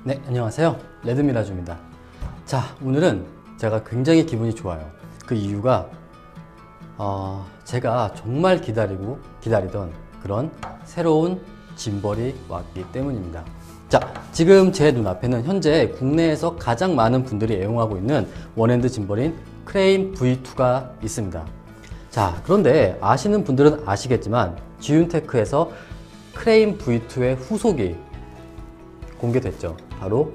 네, 안녕하세요. 레드미라주입니다. 자, 오늘은 제가 굉장히 기분이 좋아요. 그 이유가 제가 정말 기다리던 그런 새로운 짐벌이 왔기 때문입니다. 자, 지금 제 눈앞에는 현재 국내에서 가장 많은 분들이 애용하고 있는 원핸드 짐벌인 크레인 V2가 있습니다. 자, 그런데 아시는 분들은 아시겠지만 지윤테크에서 크레인 V2의 후속이 공개됐죠. 바로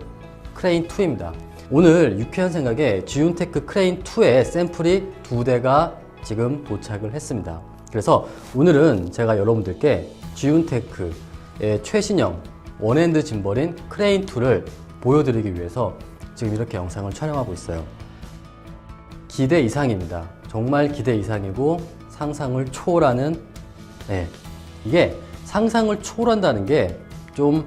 크레인 2입니다. 오늘 유쾌한 생각에 지윤테크 크레인 2의 샘플이 2대가 지금 도착을 했습니다. 그래서 오늘은 제가 여러분들께 지윤테크의 최신형 원핸드 짐벌인 크레인 2를 보여드리기 위해서 지금 이렇게 영상을 촬영하고 있어요. 기대 이상입니다. 정말 기대 이상이고 상상을 초월하는, 이게 상상을 초월한다는 게 좀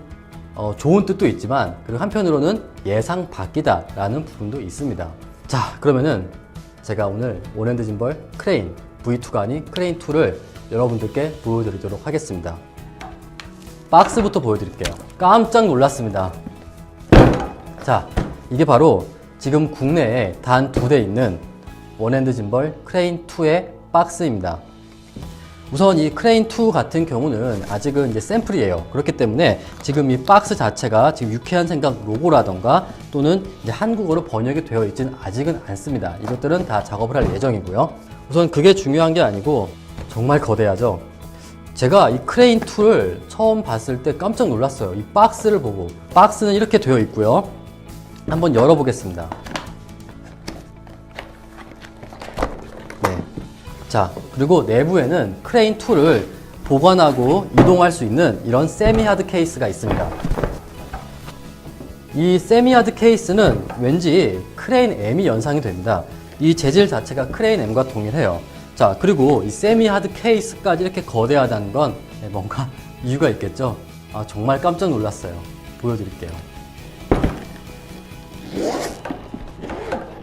좋은 뜻도 있지만, 그리고 한편으로는 예상 밖이다 라는 부분도 있습니다. 자, 그러면은 제가 오늘 원핸드 짐벌 크레인 V2가 아닌 크레인 2를 여러분들께 보여드리도록 하겠습니다. 박스부터 보여드릴게요. 깜짝 놀랐습니다. 자, 이게 바로 지금 국내에 단 2대 있는 원핸드 짐벌 크레인 2의 박스입니다. 우선 이 크레인 2 같은 경우는 아직은 이제 샘플이에요. 그렇기 때문에 지금 이 박스 자체가 지금 유쾌한 생각 로고라던가 또는 이제 한국어로 번역이 되어 있지는 아직은 않습니다. 이것들은 다 작업을 할 예정이고요. 우선 그게 중요한 게 아니고 정말 거대하죠. 제가 이 크레인 2를 처음 봤을 때 깜짝 놀랐어요. 이 박스를 보고. 박스는 이렇게 되어 있고요. 한번 열어보겠습니다. 자, 그리고 내부에는 크레인 2를 보관하고 이동할 수 있는 이런 세미 하드 케이스가 있습니다. 이 세미 하드 케이스는 왠지 크레인 M이 연상이 됩니다. 이 재질 자체가 크레인 M과 동일해요. 자, 그리고 이 세미 하드 케이스까지 이렇게 거대하다는 건 뭔가 이유가 있겠죠? 정말 깜짝 놀랐어요. 보여드릴게요.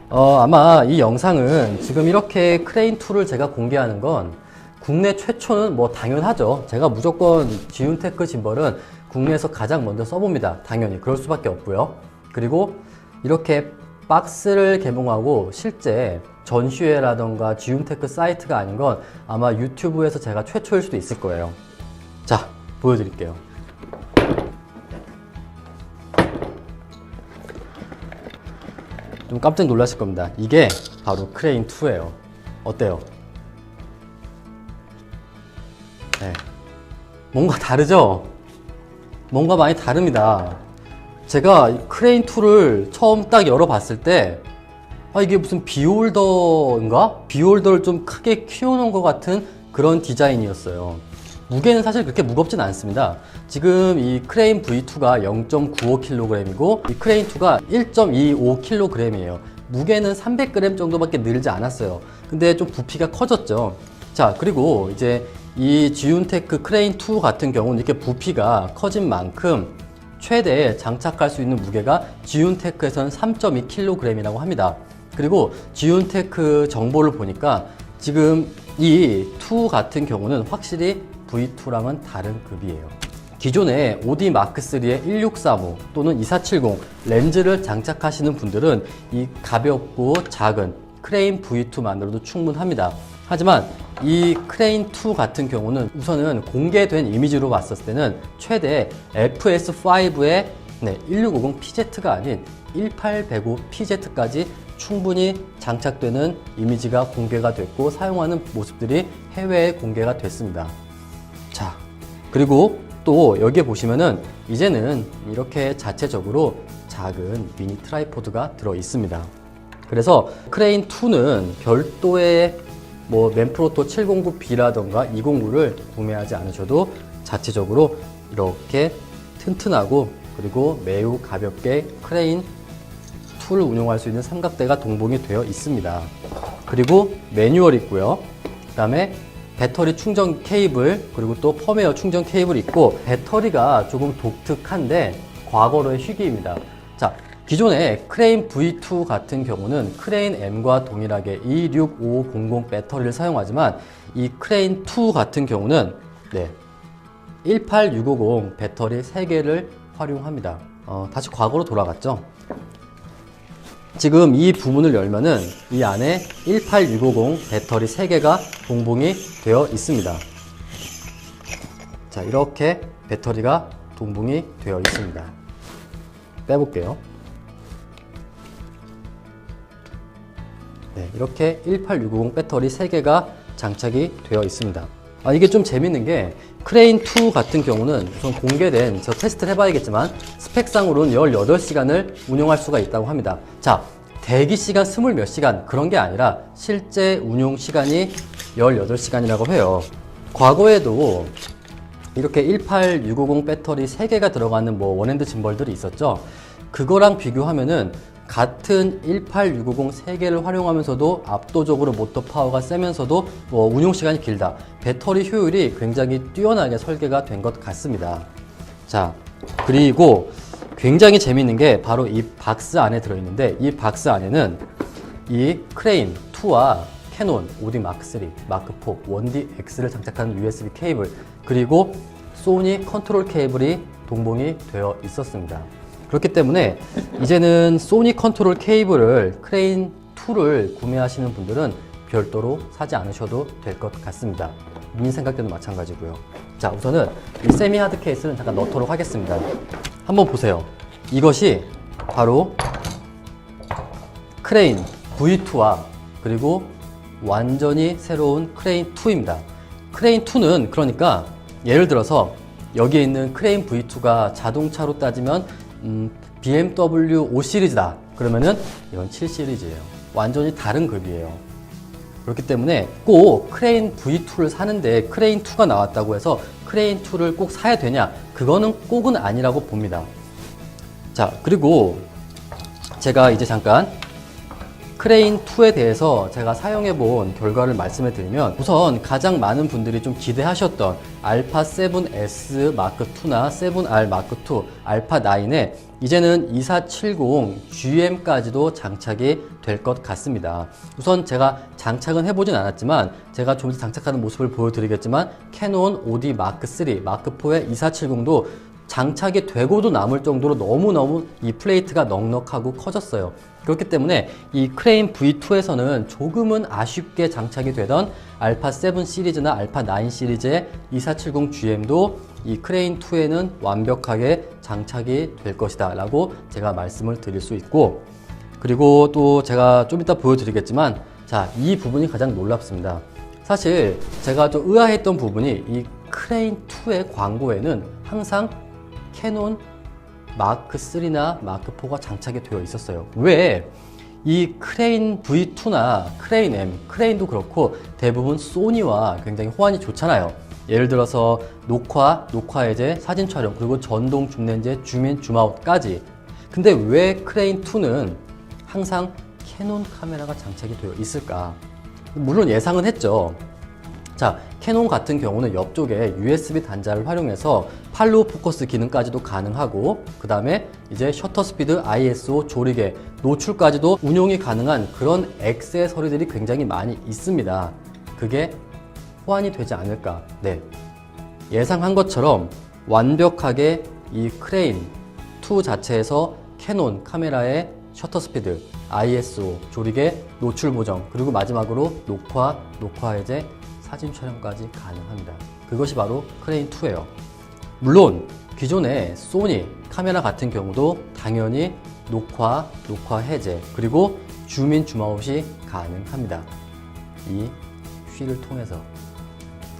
아마 이 영상은 지금 이렇게 크레인 2를 제가 공개하는 건 국내 최초는 뭐 당연하죠. 제가 무조건 지윤테크 짐벌은 국내에서 가장 먼저 써봅니다. 당연히 그럴 수밖에 없고요. 그리고 이렇게 박스를 개봉하고 실제 전시회라던가 지윤테크 사이트가 아닌 건 아마 유튜브에서 제가 최초일 수도 있을 거예요. 자, 보여드릴게요. 좀 깜짝 놀라실 겁니다. 이게 바로 크레인 2예요. 어때요? 네. 뭔가 다르죠? 뭔가 많이 다릅니다. 제가 이 크레인 2를 처음 딱 열어봤을 때 이게 무슨 비홀더인가? 비홀더를 좀 크게 키워놓은 것 같은 그런 디자인이었어요. 무게는 사실 그렇게 무겁진 않습니다. 지금 이 크레인 V2가 0.95kg이고 이 크레인 2가 1.25kg이에요. 무게는 300g 정도밖에 늘지 않았어요. 근데 좀 부피가 커졌죠. 자, 그리고 이제 이 지윤테크 크레인 2 같은 경우는 이렇게 부피가 커진 만큼 최대 장착할 수 있는 무게가 지윤테크에서는 3.2kg이라고 합니다. 그리고 지윤테크 정보를 보니까 지금 이 2 같은 경우는 확실히 V2랑은 다른 급이에요. 기존에 OD 마크3의 1635 또는 2470 렌즈를 장착하시는 분들은 이 가볍고 작은 크레인 V2만으로도 충분합니다. 하지만 이 크레인 2 같은 경우는 우선은 공개된 이미지로 봤을 때는 최대 FS5의 1650 PZ가 아닌 1805 PZ까지 충분히 장착되는 이미지가 공개가 됐고 사용하는 모습들이 해외에 공개가 됐습니다. 자, 그리고 또 여기에 보시면은 이제는 이렇게 자체적으로 작은 미니 트라이포드가 들어 있습니다. 그래서 크레인 2는 별도의 맨프로토 709B라던가 209를 구매하지 않으셔도 자체적으로 이렇게 튼튼하고 그리고 매우 가볍게 크레인 2를 운용할 수 있는 삼각대가 동봉이 되어 있습니다. 그리고 매뉴얼이 있고요. 그 다음에 배터리 충전 케이블, 그리고 또 펌웨어 충전 케이블이 있고, 배터리가 조금 독특한데 과거로의 희귀입니다. 자, 기존의 크레인 V2 같은 경우는 크레인 M과 동일하게 26500 배터리를 사용하지만 이 크레인 2 같은 경우는 18650 배터리 3개를 활용합니다. 다시 과거로 돌아갔죠. 지금 이 부분을 열면은 이 안에 18650 배터리 3개가 동봉이 되어 있습니다. 자, 이렇게 배터리가 동봉이 되어 있습니다. 빼볼게요. 네, 이렇게 18650 배터리 3개가 장착이 되어 있습니다. 이게 좀 재밌는 게 크레인2 같은 경우는 우선 공개된, 저 테스트를 해봐야겠지만 스펙상으로는 18시간을 운용할 수가 있다고 합니다. 자, 대기 시간 20 몇 시간 그런 게 아니라 실제 운용 시간이 18시간이라고 해요. 과거에도 이렇게 18650 배터리 3개가 들어가는 원핸드 짐벌들이 있었죠. 그거랑 비교하면은 같은 18650 3개를 활용하면서도 압도적으로 모터 파워가 세면서도 운용 시간이 길다. 배터리 효율이 굉장히 뛰어나게 설계가 된 것 같습니다. 자, 그리고 굉장히 재밌는 게 바로 이 박스 안에 들어있는데, 이 박스 안에는 이 크레인2와 캐논 OD 마크3, 마크4, 1DX를 장착하는 USB 케이블, 그리고 소니 컨트롤 케이블이 동봉이 되어 있었습니다. 그렇기 때문에 이제는 소니 컨트롤 케이블을 크레인2를 구매하시는 분들은 별도로 사지 않으셔도 될 것 같습니다. 민 생각 때도 마찬가지고요. 자, 우선은 이 세미 하드 케이스는 잠깐 넣도록 하겠습니다. 한번 보세요. 이것이 바로 크레인 V2와 그리고 완전히 새로운 크레인2입니다. 크레인2는 그러니까 예를 들어서 여기에 있는 크레인 V2가 자동차로 따지면 BMW 5 시리즈다. 그러면은 이건 7 시리즈예요. 완전히 다른 급이에요. 그렇기 때문에 꼭 크레인 V2를 사는데 크레인2가 나왔다고 해서 크레인2를 꼭 사야 되냐? 그거는 꼭은 아니라고 봅니다. 자, 그리고 제가 이제 잠깐 크레인2에 대해서 제가 사용해 본 결과를 말씀해 드리면, 우선 가장 많은 분들이 좀 기대하셨던 알파 7S 마크2나 7R 마크2, 알파 9에 이제는 2470 GM까지도 장착이 될 것 같습니다. 우선 제가 장착은 해보진 않았지만 제가 좀 장착하는 모습을 보여드리겠지만 캐논 OD 마크3, 마크4의 2470도 장착이 되고도 남을 정도로 너무너무 이 플레이트가 넉넉하고 커졌어요. 그렇기 때문에 이 크레인 V2에서는 조금은 아쉽게 장착이 되던 알파 7 시리즈나 알파 9 시리즈의 2470GM도 이 크레인 2에는 완벽하게 장착이 될 것이다 라고 제가 말씀을 드릴 수 있고, 그리고 또 제가 좀 이따 보여드리겠지만, 자, 이 부분이 가장 놀랍습니다. 사실 제가 좀 의아했던 부분이 이 크레인 2의 광고에는 항상 캐논 마크3나 마크4가 장착이 되어 있었어요. 왜? 이 크레인 V2나 크레인 M, 크레인도 그렇고 대부분 소니와 굉장히 호환이 좋잖아요. 예를 들어서 녹화 해제, 사진 촬영, 그리고 전동 줌렌즈의 줌인, 줌아웃까지. 근데 왜 크레인2는 항상 캐논 카메라가 장착이 되어 있을까? 물론 예상은 했죠. 자, 캐논 같은 경우는 옆쪽에 USB 단자를 활용해서 팔로우 포커스 기능까지도 가능하고, 그 다음에 이제 셔터 스피드, ISO, 조리개, 노출까지도 운용이 가능한 그런 액세서리들이 굉장히 많이 있습니다. 그게 호환이 되지 않을까? 네, 예상한 것처럼 완벽하게 이 크레인 2 자체에서 캐논 카메라의 셔터 스피드, ISO, 조리개, 노출 보정, 그리고 마지막으로 녹화 해제, 사진 촬영까지 가능합니다. 그것이 바로 크레인2예요. 물론 기존의 소니 카메라 같은 경우도 당연히 녹화 해제, 그리고 줌인, 줌아웃이 가능합니다. 이 휠을 통해서.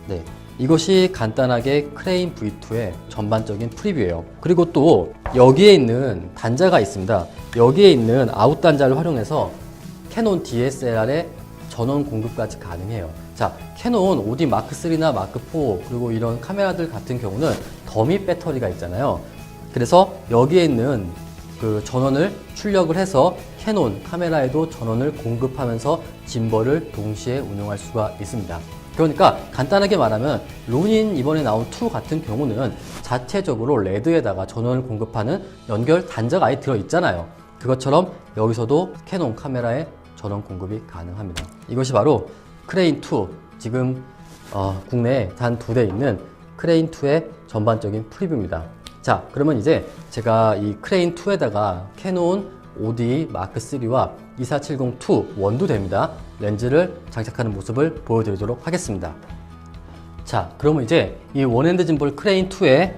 네, 이것이 간단하게 크레인 V2의 전반적인 프리뷰예요. 그리고 또 여기에 있는 단자가 있습니다. 여기에 있는 아웃 단자를 활용해서 캐논 DSLR의 전원 공급까지 가능해요. 자, 캐논 OD 마크3나 마크4 그리고 이런 카메라들 같은 경우는 더미 배터리가 있잖아요. 그래서 여기에 있는 그 전원을 출력을 해서 캐논 카메라에도 전원을 공급하면서 짐벌을 동시에 운용할 수가 있습니다. 그러니까 간단하게 말하면 로닌 이번에 나온 2 같은 경우는 자체적으로 레드에다가 전원을 공급하는 연결 단자가 아예 들어있잖아요. 그것처럼 여기서도 캐논 카메라에 전원 공급이 가능합니다. 이것이 바로 크레인2, 지금 국내에 단 2대 있는 크레인2의 전반적인 프리뷰입니다. 자, 그러면 이제 제가 이 크레인2에다가 캐논 5D 마크3와 2470-2 원도 됩니다. 렌즈를 장착하는 모습을 보여드리도록 하겠습니다. 자, 그러면 이제 이 원핸드 짐볼 크레인2에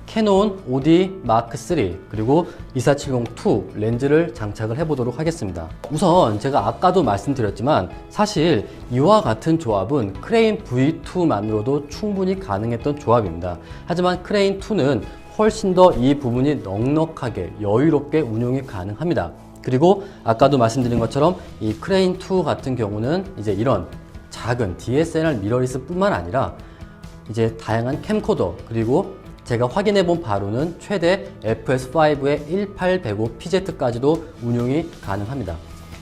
캐논 5D 마크3 그리고 2470-2 렌즈를 장착을 해보도록 하겠습니다. 우선 제가 아까도 말씀드렸지만 사실 이와 같은 조합은 크레인 V2만으로도 충분히 가능했던 조합입니다. 하지만 크레인2는 훨씬 더 이 부분이 넉넉하게 여유롭게 운용이 가능합니다. 그리고 아까도 말씀드린 것처럼 이 크레인2 같은 경우는 이제 이런 작은 DSLR 미러리스 뿐만 아니라 이제 다양한 캠코더 그리고 제가 확인해 본 바로는 최대 FS5의 18105 PZ까지도 운용이 가능합니다.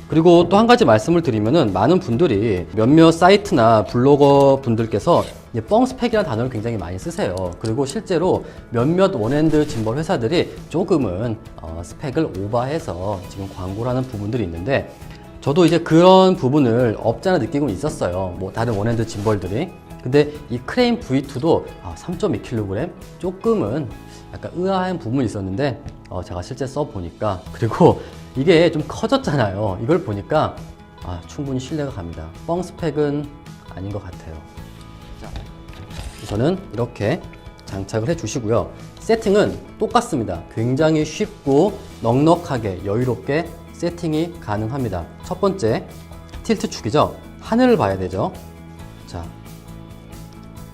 그리고 또 한 가지 말씀을 드리면은 많은 분들이 몇몇 사이트나 블로거 분들께서 뻥 스펙이라는 단어를 굉장히 많이 쓰세요. 그리고 실제로 몇몇 원핸드 짐벌 회사들이 조금은 스펙을 오버해서 지금 광고를 하는 부분들이 있는데 저도 이제 그런 부분을 없잖아 느끼고 있었어요. 뭐 다른 원핸드 짐벌들이. 근데 이 크레인 V2도 3.2kg 조금은 약간 의아한 부분이 있었는데 제가 실제 써보니까 그리고 이게 좀 커졌잖아요. 이걸 보니까 충분히 신뢰가 갑니다. 뻥 스펙은 아닌 것 같아요. 자, 우선은 이렇게 장착을 해주시고요. 세팅은 똑같습니다. 굉장히 쉽고 넉넉하게 여유롭게 세팅이 가능합니다. 첫 번째 틸트 축이죠. 하늘을 봐야 되죠. 자,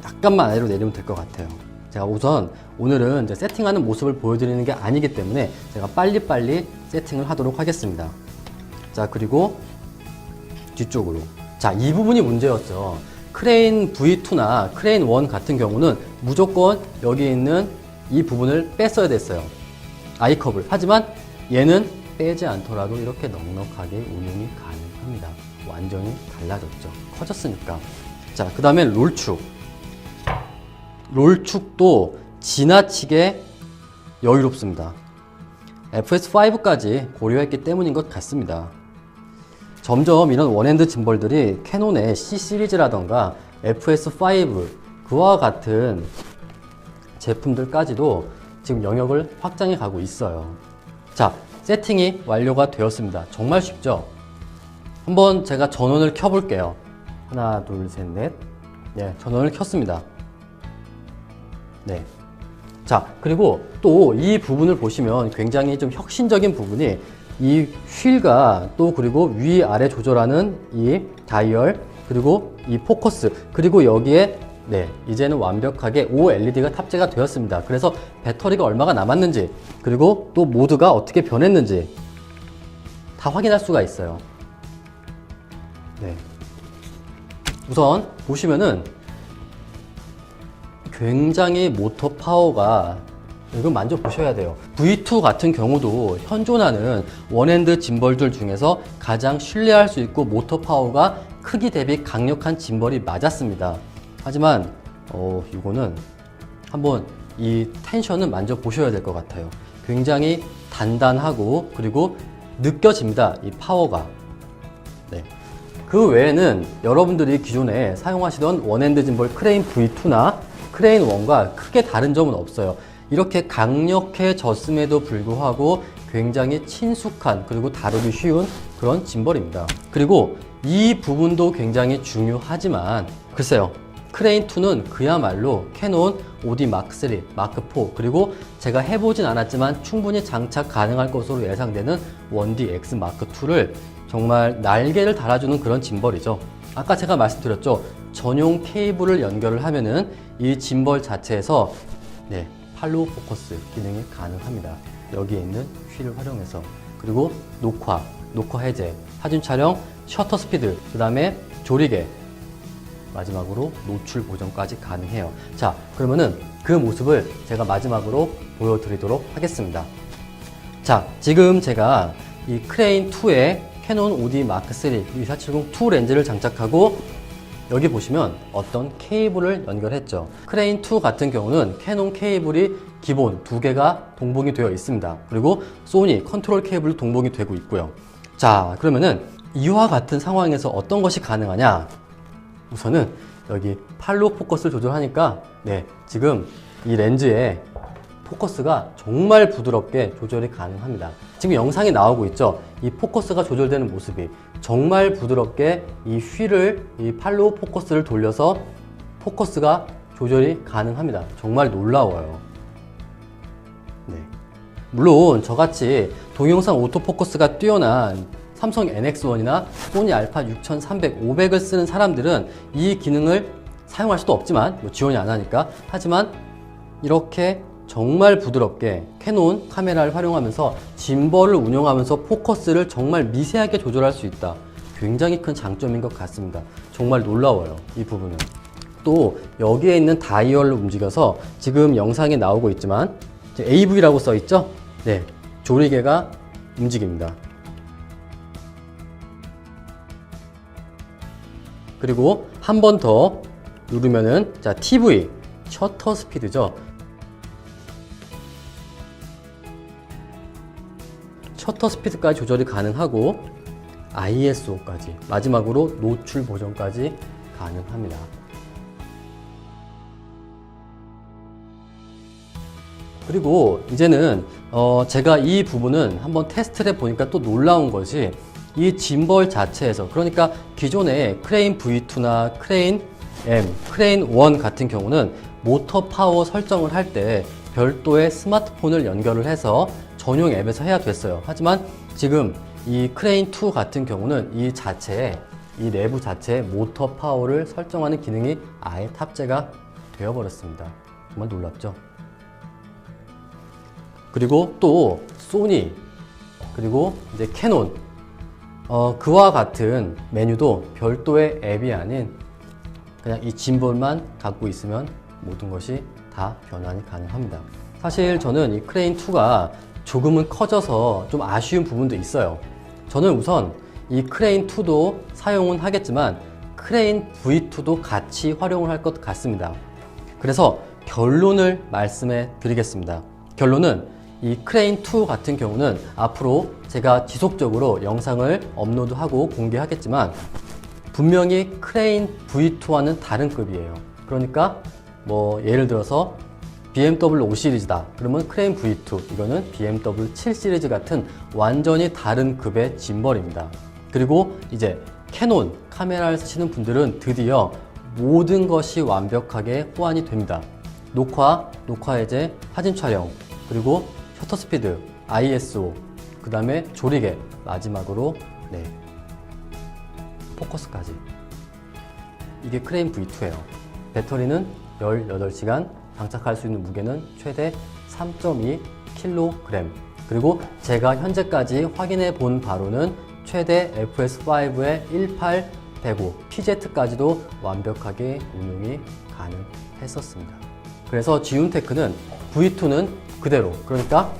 약간만 아래로 내리면 될 것 같아요. 제가 우선 오늘은 이제 세팅하는 모습을 보여드리는 게 아니기 때문에 제가 빨리빨리 세팅을 하도록 하겠습니다. 자, 그리고 뒤쪽으로. 자, 이 부분이 문제였죠. 크레인 V2나 크레인 1 같은 경우는 무조건 여기 있는 이 부분을 뺐어야 됐어요. 아이컵을. 하지만 얘는 빼지 않더라도 이렇게 넉넉하게 운용이 가능합니다. 완전히 달라졌죠. 커졌으니까. 자, 그 다음에 롤축. 롤축도 지나치게 여유롭습니다. FS5까지 고려했기 때문인 것 같습니다. 점점 이런 원핸드 짐벌들이 캐논의 C 시리즈라던가 FS5 그와 같은 제품들까지도 지금 영역을 확장해 가고 있어요. 자, 세팅이 완료가 되었습니다. 정말 쉽죠? 한번 제가 전원을 켜볼게요. 하나, 둘, 셋, 넷. 네, 전원을 켰습니다. 네. 자, 그리고 또 이 부분을 보시면 굉장히 좀 혁신적인 부분이 이 휠과 또 그리고 위아래 조절하는 이 다이얼 그리고 이 포커스 그리고 여기에 네, 이제는 완벽하게 OLED가 탑재가 되었습니다. 그래서 배터리가 얼마가 남았는지 그리고 또 모드가 어떻게 변했는지 다 확인할 수가 있어요. 네. 우선 보시면은 굉장히 모터 파워가 이건 만져보셔야 돼요. V2 같은 경우도 현존하는 원핸드 짐벌들 중에서 가장 신뢰할 수 있고 모터 파워가 크기 대비 강력한 짐벌이 맞았습니다. 하지만 이거는 한번 이 텐션은 만져보셔야 될 것 같아요. 굉장히 단단하고 그리고 느껴집니다. 이 파워가. 네. 그 외에는 여러분들이 기존에 사용하시던 원핸드 짐벌 크레인 V2나 크레인 1과 크게 다른 점은 없어요. 이렇게 강력해졌음에도 불구하고 굉장히 친숙한 그리고 다루기 쉬운 그런 짐벌입니다. 그리고 이 부분도 굉장히 중요하지만 글쎄요. 크레인2는 그야말로 캐논 5D 마크3, 마크4 그리고 제가 해보진 않았지만 충분히 장착 가능할 것으로 예상되는 1D X 마크2를 정말 날개를 달아주는 그런 짐벌이죠. 아까 제가 말씀드렸죠. 전용 케이블을 연결을 하면은 이 짐벌 자체에서 네, 팔로우 포커스 기능이 가능합니다. 여기에 있는 휠을 활용해서 그리고 녹화 해제, 사진 촬영, 셔터 스피드, 그 다음에 조리개, 마지막으로 노출 보정까지 가능해요. 자, 그러면은 그 모습을 제가 마지막으로 보여드리도록 하겠습니다. 자, 지금 제가 이 크레인2에 캐논 5D 마크3 2470-2 렌즈를 장착하고 여기 보시면 어떤 케이블을 연결했죠. 크레인2 같은 경우는 캐논 케이블이 기본 2개가 동봉이 되어 있습니다. 그리고 소니 컨트롤 케이블도 동봉이 되고 있고요. 자, 그러면은 이와 같은 상황에서 어떤 것이 가능하냐? 우선은 여기 팔로우 포커스를 조절하니까 네, 지금 이 렌즈에 포커스가 정말 부드럽게 조절이 가능합니다. 지금 영상이 나오고 있죠. 이 포커스가 조절되는 모습이 정말 부드럽게 이 휠을 이 팔로우 포커스를 돌려서 포커스가 조절이 가능합니다. 정말 놀라워요. 네. 물론 저같이 동영상 오토포커스가 뛰어난 삼성 NX1이나 소니 알파 6300, 500을 쓰는 사람들은 이 기능을 사용할 수도 없지만 지원이 안 하니까, 하지만 이렇게 정말 부드럽게 캐논 카메라를 활용하면서 짐벌을 운영하면서 포커스를 정말 미세하게 조절할 수 있다. 굉장히 큰 장점인 것 같습니다. 정말 놀라워요, 이 부분은. 또 여기에 있는 다이얼을 움직여서 지금 영상에 나오고 있지만 AV라고 써 있죠? 네, 조리개가 움직입니다. 그리고 한 번 더 누르면은 자, TV 셔터 스피드죠. 셔터 스피드까지 조절이 가능하고 ISO까지, 마지막으로 노출 보정까지 가능합니다. 그리고 이제는 제가 이 부분은 한번 테스트를 해보니까 또 놀라운 것이 이 짐벌 자체에서, 그러니까 기존의 크레인 V2나 크레인 M, 크레인 1 같은 경우는 모터 파워 설정을 할 때 별도의 스마트폰을 연결을 해서 전용 앱에서 해야 됐어요. 하지만 지금 이 크레인 2 같은 경우는 이 내부 자체에 모터 파워를 설정하는 기능이 아예 탑재가 되어버렸습니다. 정말 놀랍죠? 그리고 또 소니, 그리고 이제 캐논, 그와 같은 메뉴도 별도의 앱이 아닌 그냥 이 짐볼만 갖고 있으면 모든 것이 다 변환이 가능합니다. 사실 저는 이 크레인 2가 조금은 커져서 좀 아쉬운 부분도 있어요. 저는 우선 이 크레인 2도 사용은 하겠지만 크레인 V2도 같이 활용을 할 것 같습니다. 그래서 결론을 말씀해 드리겠습니다. 결론은 이 크레인 2 같은 경우는 앞으로 제가 지속적으로 영상을 업로드하고 공개하겠지만 분명히 크레인 V2와는 다른 급이에요. 그러니까 뭐 예를 들어서 BMW 5 시리즈다. 그러면 크레인 V2, 이거는 BMW 7 시리즈 같은 완전히 다른 급의 짐벌입니다. 그리고 이제 캐논 카메라를 쓰시는 분들은 드디어 모든 것이 완벽하게 호환이 됩니다. 녹화 해제, 사진 촬영, 그리고 셔터 스피드, ISO, 그 다음에 조리개, 마지막으로 포커스까지. 이게 크레인 V2예요. 배터리는 18시간, 장착할 수 있는 무게는 최대 3.2kg. 그리고 제가 현재까지 확인해 본 바로는 최대 FS5의 18105 PZ까지도 완벽하게 운용이 가능했었습니다. 그래서 지윤테크는 V2는 그대로, 그러니까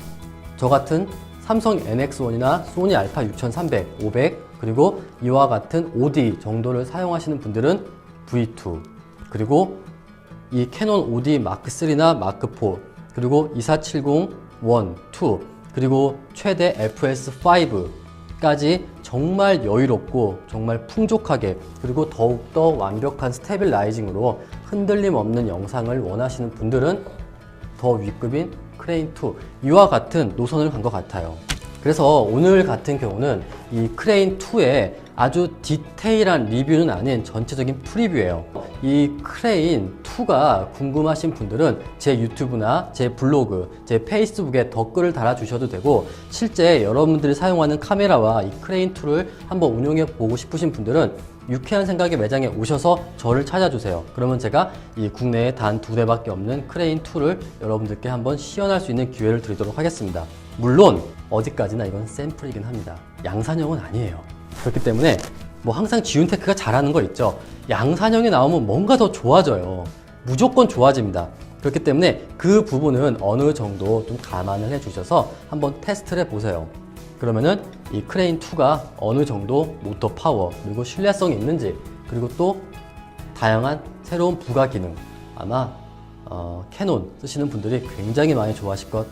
저 같은 삼성 NX1이나 소니 알파 6300, 500, 그리고 이와 같은 OD 정도를 사용하시는 분들은 V2, 그리고 이 캐논 OD 마크3나 마크4, 그리고 2470, 1, 2, 그리고 최대 FS5까지 정말 여유롭고 정말 풍족하게, 그리고 더욱더 완벽한 스테빌라이징으로 흔들림 없는 영상을 원하시는 분들은 더 위급인 크레인2, 이와 같은 노선을 간 것 같아요. 그래서 오늘 같은 경우는 이 크레인2의 아주 디테일한 리뷰는 아닌 전체적인 프리뷰예요. 이 크레인2가 궁금하신 분들은 제 유튜브나 제 블로그, 제 페이스북에 댓글을 달아주셔도 되고, 실제 여러분들이 사용하는 카메라와 이 크레인2를 한번 운용해 보고 싶으신 분들은 유쾌한 생각의 매장에 오셔서 저를 찾아주세요. 그러면 제가 이 국내에 단 2대밖에 없는 크레인2를 여러분들께 한번 시연할 수 있는 기회를 드리도록 하겠습니다. 물론 어디까지나 이건 샘플이긴 합니다. 양산형은 아니에요. 그렇기 때문에 뭐 항상 지윤테크가 잘하는 거 있죠. 양산형이 나오면 뭔가 더 좋아져요. 무조건 좋아집니다. 그렇기 때문에 그 부분은 어느 정도 좀 감안을 해 주셔서 한번 테스트를 해보세요. 그러면은 이 크레인2가 어느 정도 모터 파워, 그리고 신뢰성이 있는지, 그리고 또 다양한 새로운 부가 기능, 아마 캐논 쓰시는 분들이 굉장히 많이 좋아하실 것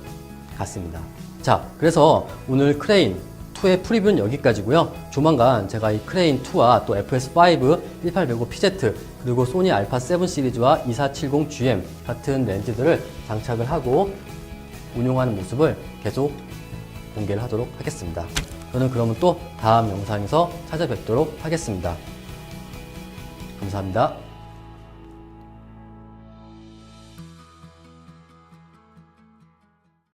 같습니다. 자, 그래서 오늘 크레인2의 프리뷰는 여기까지고요. 조만간 제가 이 크레인2와 또 FS5, 18105 PZ, 그리고 소니 알파 7 시리즈와 2470GM 같은 렌즈들을 장착을 하고 운용하는 모습을 계속 공개를 하도록 하겠습니다. 저는 그러면 또 다음 영상에서 찾아뵙도록 하겠습니다. 감사합니다.